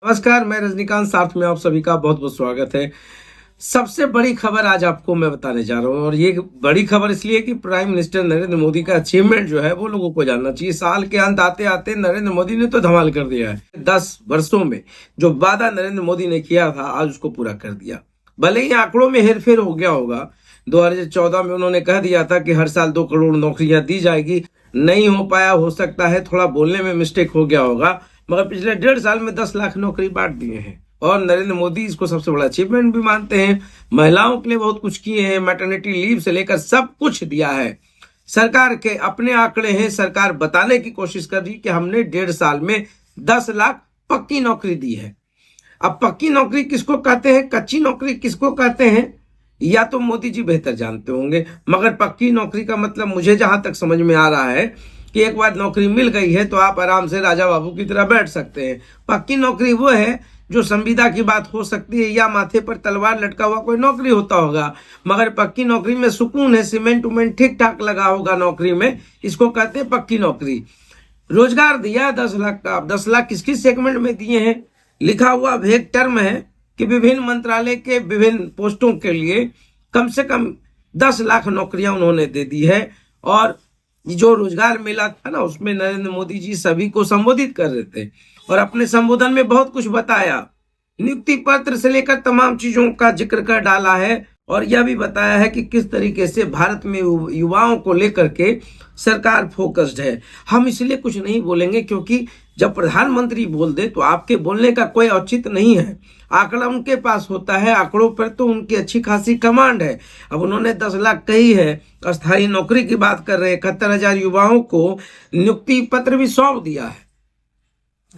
नमस्कार, मैं रजनीकांत, साथ में आप सभी का बहुत बहुत स्वागत है। सबसे बड़ी खबर आज आपको मैं बताने जा रहा हूँ और ये बड़ी खबर इसलिए कि प्राइम मिनिस्टर नरेंद्र मोदी का अचीवमेंट जो है वो लोगों को जानना चाहिए। साल के अंत आते आते नरेंद्र मोदी ने तो धमाल कर दिया है। 10 वर्षों में जो वादा नरेंद्र मोदी ने किया था आज उसको पूरा कर दिया। भले ही आंकड़ों में हेरफेर हो गया होगा। 2014 में उन्होंने कह दिया था कि हर साल 2 करोड़ नौकरियां दी जाएगी, नहीं हो पाया, हो सकता है थोड़ा बोलने में मिस्टेक हो गया होगा, मगर पिछले 1.5 साल में 10 लाख नौकरी बांट दिए हैं और नरेंद्र मोदी इसको सबसे बड़ा अचीवमेंट भी मानते हैं। महिलाओं के लिए बहुत कुछ किए हैं, मैटरनिटी लीव से लेकर सब कुछ दिया है। सरकार के अपने आंकड़े हैं, सरकार बताने की कोशिश कर रही कि हमने 1.5 साल में 10 लाख पक्की नौकरी दी है। अब पक्की नौकरी किसको कहते हैं, कच्ची नौकरी किसको कहते हैं, या तो मोदी जी बेहतर जानते होंगे, मगर पक्की नौकरी का मतलब मुझे जहां तक समझ में आ रहा है कि एक बार नौकरी मिल गई है तो आप आराम से राजा बाबू की तरह बैठ सकते हैं। पक्की नौकरी वो है जो संविदा की बात हो सकती है या माथे पर तलवार लटका हुआ कोई नौकरी होता होगा, मगर पक्की नौकरी में सुकून है, सीमेंट उमेंट ठीक ठाक लगा होगा नौकरी में, इसको कहते हैं पक्की नौकरी। रोजगार दिया 10 लाख का। 10 लाख किस किस सेगमेंट में दिए हैं, लिखा हुआ भेग टर्म है कि विभिन्न मंत्रालय के विभिन्न पोस्टों के लिए कम से कम 10 लाख नौकरियां उन्होंने दे दी है। और जो रोजगार मेला था ना, उसमें नरेंद्र मोदी जी सभी को संबोधित कर रहे थे और अपने संबोधन में बहुत कुछ बताया। नियुक्ति पत्र से लेकर तमाम चीजों का जिक्र कर डाला है और यह भी बताया है कि किस तरीके से भारत में युवाओं को लेकर के सरकार फोकस्ड है। हम इसलिए कुछ नहीं बोलेंगे क्योंकि जब प्रधानमंत्री बोल दे तो आपके बोलने का कोई औचित्य नहीं है। आंकड़ा उनके पास होता है, आंकड़ों पर तो उनकी अच्छी खासी कमांड है। अब उन्होंने 10 लाख कही है, अस्थायी नौकरी की बात कर रहे हैं, 71,000 युवाओं को नियुक्ति पत्र भी सौंप दिया है।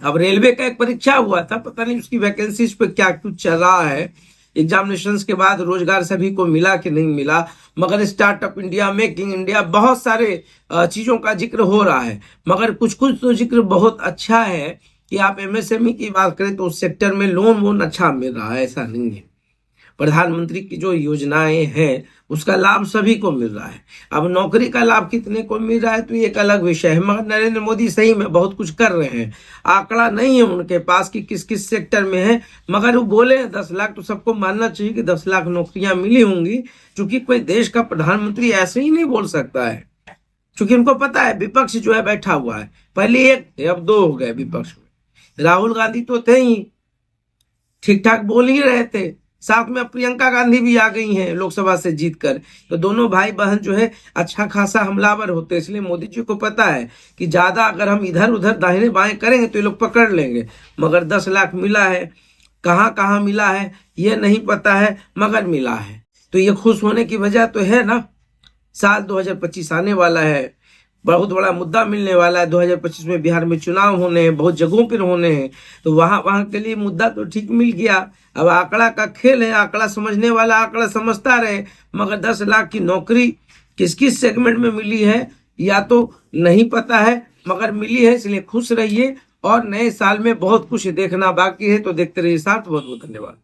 अब रेलवे का एक परीक्षा हुआ था, पता नहीं उसकी वैकेंसीज पे क्या कुछ चल रहा है, एग्जामिनेशंस के बाद रोजगार सभी को मिला कि नहीं मिला, मगर स्टार्टअप इंडिया, मेकिंग इंडिया, बहुत सारे चीजों का जिक्र हो रहा है। मगर कुछ कुछ तो जिक्र बहुत अच्छा है कि आप एमएसएमई की बात करें तो उस सेक्टर में लोन वोन अच्छा मिल रहा है, ऐसा नहीं है। प्रधानमंत्री की जो योजनाएं हैं उसका लाभ सभी को मिल रहा है। अब नौकरी का लाभ कितने को मिल रहा है तो ये एक अलग विषय है, मगर नरेंद्र मोदी सही में बहुत कुछ कर रहे हैं। आंकड़ा नहीं है उनके पास कि किस किस सेक्टर में है, मगर वो बोले 10 लाख तो सबको मानना चाहिए कि 10 लाख नौकरियां मिली होंगी, क्योंकि कोई देश का प्रधानमंत्री ऐसे ही नहीं बोल सकता है। क्योंकि उनको पता है विपक्ष जो है बैठा हुआ है, पहले एक थे अब 2 हो गए विपक्ष में। राहुल गांधी तो थे ही, ठीक ठाक बोल ही रहे थे, साथ में प्रियंका गांधी भी आ गई हैं लोकसभा से जीतकर। तो दोनों भाई बहन जो है अच्छा खासा हमलावर होते हैं, इसलिए मोदी जी को पता है कि ज्यादा अगर हम इधर उधर दाहिने बाएं करेंगे तो ये लोग पकड़ लेंगे। मगर 10 लाख मिला है, कहाँ कहाँ मिला है ये नहीं पता है, मगर मिला है तो ये खुश होने की वजह तो है ना। साल 2025 आने वाला है, बहुत बड़ा मुद्दा मिलने वाला है। 2025 में बिहार में चुनाव होने हैं, बहुत जगहों पर होने हैं, तो वहां के लिए मुद्दा तो ठीक मिल गया। अब आंकड़ा का खेल है, आंकड़ा समझने वाला आंकड़ा समझता रहे। मगर 10 लाख की नौकरी किस किस सेगमेंट में मिली है या तो नहीं पता है, मगर मिली है, इसलिए खुश रहिए। और नए साल में बहुत कुछ देखना बाकी है, तो देखते रहिए साथ। बहुत बहुत धन्यवाद।